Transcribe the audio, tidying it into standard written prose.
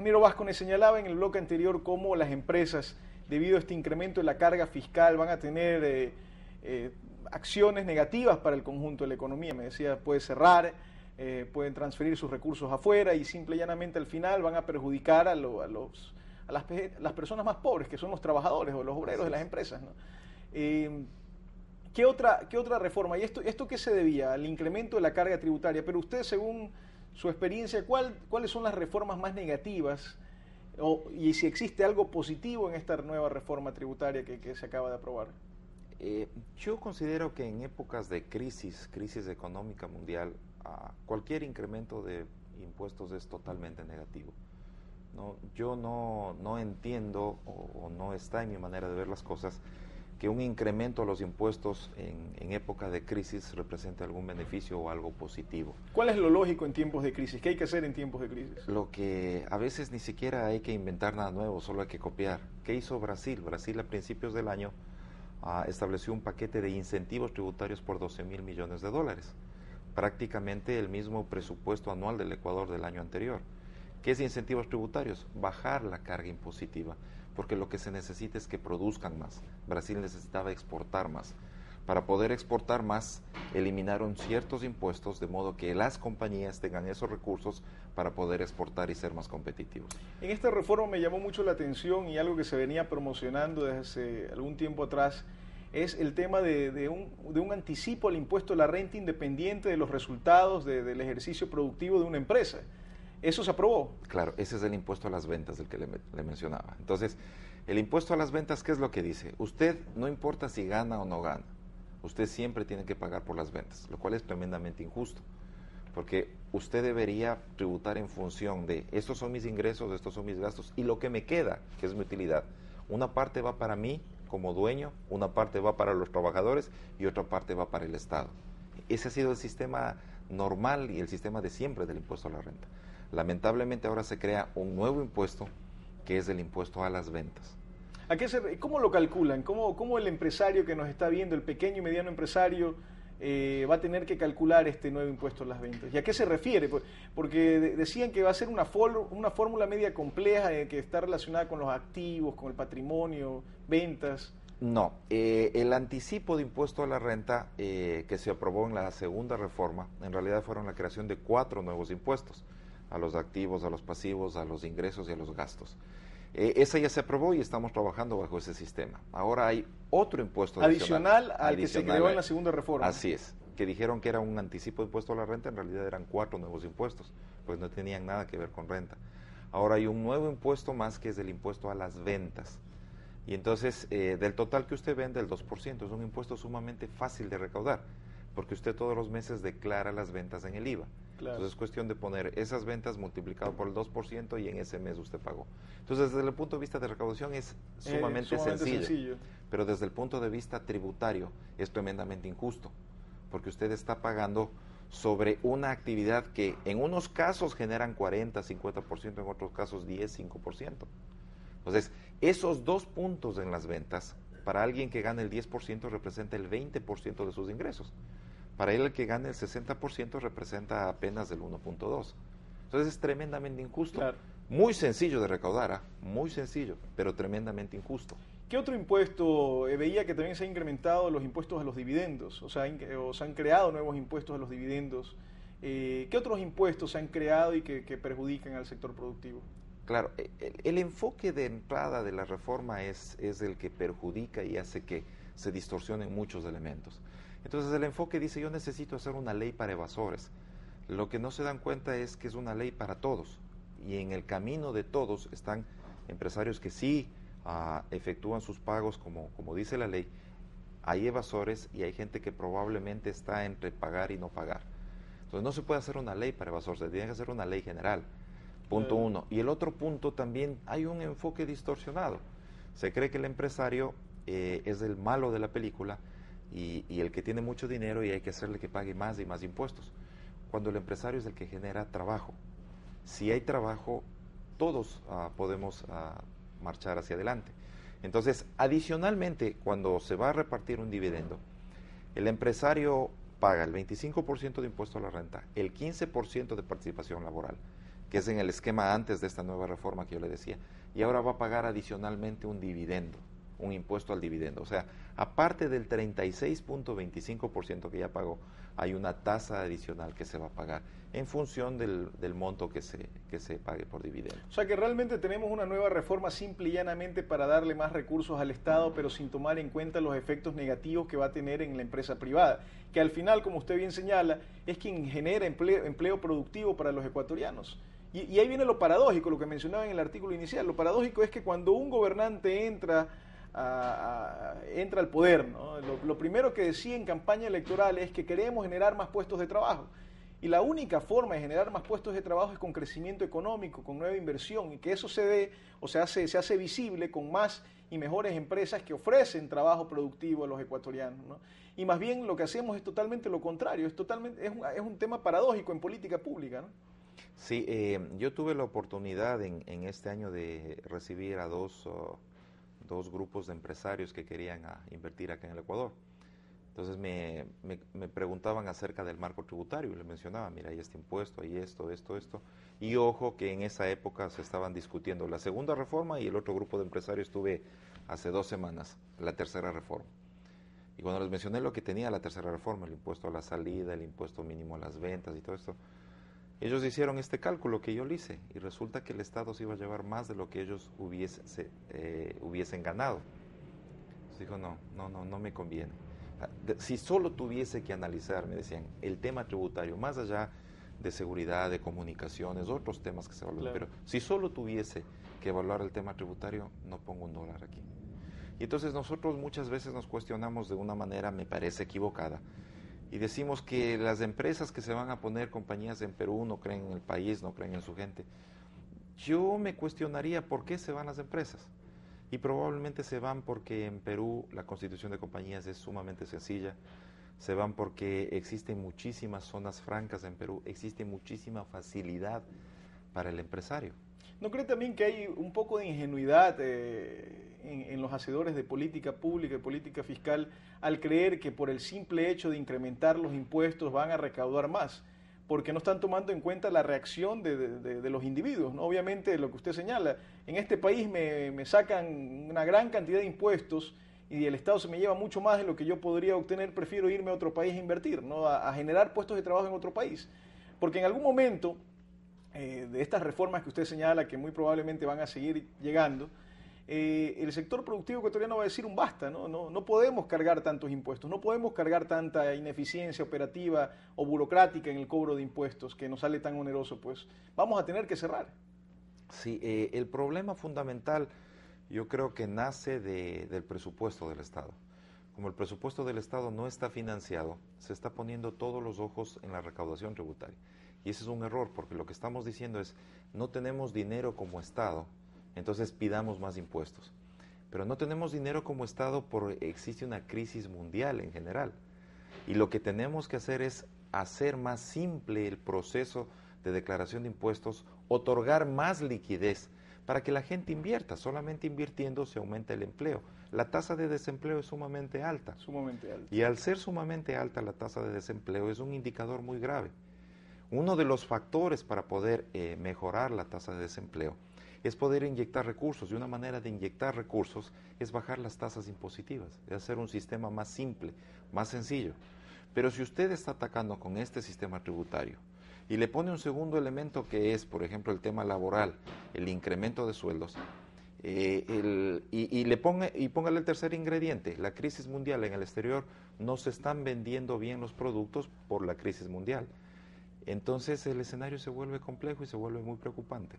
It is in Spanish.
Ingeniero Vázquez, señalaba en el bloque anterior cómo las empresas, debido a este incremento de la carga fiscal, van a tener acciones negativas para el conjunto de la economía. Me decía, puede cerrar, pueden transferir sus recursos afuera y simple y llanamente al final van a perjudicar a las personas más pobres, que son los trabajadores o los obreros de las empresas, ¿no? ¿Qué otra reforma? ¿Y esto qué se debía? Al incremento de la carga tributaria. Pero usted, según su experiencia, ¿cuáles son las reformas más negativas? Y si existe algo positivo en esta nueva reforma tributaria que se acaba de aprobar. Yo considero que en épocas de crisis económica mundial, cualquier incremento de impuestos es totalmente negativo. ¿No? Yo no entiendo o no está en mi manera de ver las cosas que un incremento a los impuestos en época de crisis represente algún beneficio o algo positivo. ¿Cuál es lo lógico en tiempos de crisis? ¿Qué hay que hacer en tiempos de crisis? Lo que a veces ni siquiera hay que inventar nada nuevo, solo hay que copiar. ¿Qué hizo Brasil? Brasil a principios del año estableció un paquete de incentivos tributarios por 12.000 millones de dólares, prácticamente el mismo presupuesto anual del Ecuador del año anterior. ¿Qué es incentivos tributarios? Bajar la carga impositiva, porque lo que se necesita es que produzcan más. Brasil necesitaba exportar más. Para poder exportar más, eliminaron ciertos impuestos de modo que las compañías tengan esos recursos para poder exportar y ser más competitivos. En esta reforma me llamó mucho la atención y algo que se venía promocionando desde hace algún tiempo atrás es el tema de un anticipo al impuesto a la renta independiente de los resultados del ejercicio productivo de una empresa. ¿Eso se aprobó? Claro, ese es el impuesto a las ventas del que le mencionaba. Entonces, el impuesto a las ventas, ¿qué es lo que dice? Usted, no importa si gana o no gana, usted siempre tiene que pagar por las ventas, lo cual es tremendamente injusto, porque usted debería tributar en función de estos son mis ingresos, estos son mis gastos, y lo que me queda, que es mi utilidad, una parte va para mí como dueño, una parte va para los trabajadores y otra parte va para el Estado. Ese ha sido el sistema normal y el sistema de siempre del impuesto a la renta. Lamentablemente ahora se crea un nuevo impuesto que es el impuesto a las ventas. ¿Cómo lo calculan? ¿Cómo el empresario que nos está viendo, el pequeño y mediano empresario, va a tener que calcular este nuevo impuesto a las ventas? ¿Y a qué se refiere? Porque decían que va a ser una fórmula media compleja que está relacionada con los activos, con el patrimonio, ventas. No, el anticipo de impuesto a la renta que se aprobó en la segunda reforma, en realidad fueron la creación de 4 nuevos impuestos, a los activos, a los pasivos, a los ingresos y a los gastos. Esa ya se aprobó y estamos trabajando bajo ese sistema. Ahora hay otro impuesto adicional al que se creó en la segunda reforma. Así es, que dijeron que era un anticipo de impuesto a la renta, en realidad eran 4 nuevos impuestos, pues no tenían nada que ver con renta. Ahora hay un nuevo impuesto más que es el impuesto a las ventas. Y entonces, del total que usted vende, el 2%, es un impuesto sumamente fácil de recaudar, porque usted todos los meses declara las ventas en el IVA. Claro. Entonces es cuestión de poner esas ventas multiplicado por el 2% y en ese mes usted pagó. Entonces, desde el punto de vista de recaudación es sumamente sencillo, pero desde el punto de vista tributario es tremendamente injusto, porque usted está pagando sobre una actividad que en unos casos generan 40, 50%, en otros casos 10, 5%. Entonces, esos 2 puntos en las ventas, para alguien que gane el 10% representa el 20% de sus ingresos. Para él el que gane el 60% representa apenas el 1.2. Entonces es tremendamente injusto. Claro. Muy sencillo de recaudar, muy sencillo, pero tremendamente injusto. ¿Qué otro impuesto? Veía que también se han incrementado los impuestos a los dividendos, o se han creado nuevos impuestos a los dividendos. ¿Qué otros impuestos se han creado y que perjudican al sector productivo? Claro, el enfoque de entrada de la reforma es el que perjudica y hace que se distorsionen muchos elementos. Entonces el enfoque dice, yo necesito hacer una ley para evasores. Lo que no se dan cuenta es que es una ley para todos. Y en el camino de todos están empresarios que sí efectúan sus pagos como dice la ley. Hay evasores y hay gente que probablemente está entre pagar y no pagar. Entonces no se puede hacer una ley para evasores, se tiene que hacer una ley general. Punto 1. Y el otro punto también, hay un enfoque distorsionado. Se cree que el empresario es el malo de la película y el que tiene mucho dinero y hay que hacerle que pague más y más impuestos, cuando el empresario es el que genera trabajo. Si hay trabajo, todos podemos marchar hacia adelante. Entonces, adicionalmente, cuando se va a repartir un dividendo, el empresario paga el 25% de impuesto a la renta, el 15% de participación laboral que es en el esquema antes de esta nueva reforma que yo le decía, y ahora va a pagar adicionalmente un dividendo, un impuesto al dividendo. O sea, aparte del 36.25% que ya pagó, hay una tasa adicional que se va a pagar en función del monto que se pague por dividendo. O sea que realmente tenemos una nueva reforma simple y llanamente para darle más recursos al Estado, pero sin tomar en cuenta los efectos negativos que va a tener en la empresa privada, que al final, como usted bien señala, es quien genera empleo productivo para los ecuatorianos. Y ahí viene lo paradójico, lo que mencionaba en el artículo inicial. Lo paradójico es que cuando un gobernante entra al poder, ¿no? Lo primero que decía en campaña electoral es que queremos generar más puestos de trabajo. Y la única forma de generar más puestos de trabajo es con crecimiento económico, con nueva inversión, y que eso se dé o se hace visible con más y mejores empresas que ofrecen trabajo productivo a los ecuatorianos, ¿no? Y más bien lo que hacemos es totalmente lo contrario, es un tema paradójico en política pública, ¿no? Sí, yo tuve la oportunidad en este año de recibir a dos grupos de empresarios que querían invertir acá en el Ecuador. Entonces me preguntaban acerca del marco tributario y les mencionaba, mira, hay este impuesto, hay esto. Y ojo que en esa época se estaban discutiendo la segunda reforma y el otro grupo de empresarios estuve hace 2 semanas, la tercera reforma. Y cuando les mencioné lo que tenía la tercera reforma, el impuesto a la salida, el impuesto mínimo a las ventas y todo esto, ellos hicieron este cálculo que yo le hice y resulta que el Estado se iba a llevar más de lo que ellos hubiesen ganado. Entonces dijo, no me conviene. Si solo tuviese que analizar, me decían, el tema tributario, más allá de seguridad, de comunicaciones, otros temas que se evalúan, claro, pero si solo tuviese que evaluar el tema tributario, no pongo un dólar aquí. Y entonces nosotros muchas veces nos cuestionamos de una manera, me parece, equivocada, y decimos que las empresas que se van a poner compañías en Perú no creen en el país, no creen en su gente. Yo me cuestionaría por qué se van las empresas. Y probablemente se van porque en Perú la constitución de compañías es sumamente sencilla. Se van porque existen muchísimas zonas francas en Perú, existe muchísima facilidad para el empresario. ¿No cree también que hay un poco de ingenuidad en los hacedores de política pública y política fiscal al creer que por el simple hecho de incrementar los impuestos van a recaudar más? Porque no están tomando en cuenta la reacción de los individuos, ¿no? Obviamente, lo que usted señala, en este país me sacan una gran cantidad de impuestos y el Estado se me lleva mucho más de lo que yo podría obtener, prefiero irme a otro país a invertir, ¿no? A generar puestos de trabajo en otro país. Porque en algún momento de estas reformas que usted señala, que muy probablemente van a seguir llegando, el sector productivo ecuatoriano va a decir un basta, ¿no? No podemos cargar tantos impuestos, no podemos cargar tanta ineficiencia operativa o burocrática en el cobro de impuestos que nos sale tan oneroso, pues vamos a tener que cerrar. Sí, el problema fundamental yo creo que nace del presupuesto del Estado. Como el presupuesto del Estado no está financiado, se está poniendo todos los ojos en la recaudación tributaria. Y ese es un error, porque lo que estamos diciendo es, no tenemos dinero como Estado, entonces pidamos más impuestos. Pero no tenemos dinero como Estado porque existe una crisis mundial en general. Y lo que tenemos que hacer es hacer más simple el proceso de declaración de impuestos, otorgar más liquidez para que la gente invierta. Solamente invirtiendo se aumenta el empleo. La tasa de desempleo es sumamente alta. Sumamente alta. Y al ser sumamente alta la tasa de desempleo es un indicador muy grave. Uno de los factores para poder mejorar la tasa de desempleo es poder inyectar recursos, y una manera de inyectar recursos es bajar las tasas impositivas, es hacer un sistema más simple, más sencillo. Pero si usted está atacando con este sistema tributario y le pone un segundo elemento que es, por ejemplo, el tema laboral, el incremento de sueldos, póngale el tercer ingrediente, la crisis mundial en el exterior, no se están vendiendo bien los productos por la crisis mundial. Entonces el escenario se vuelve complejo y se vuelve muy preocupante.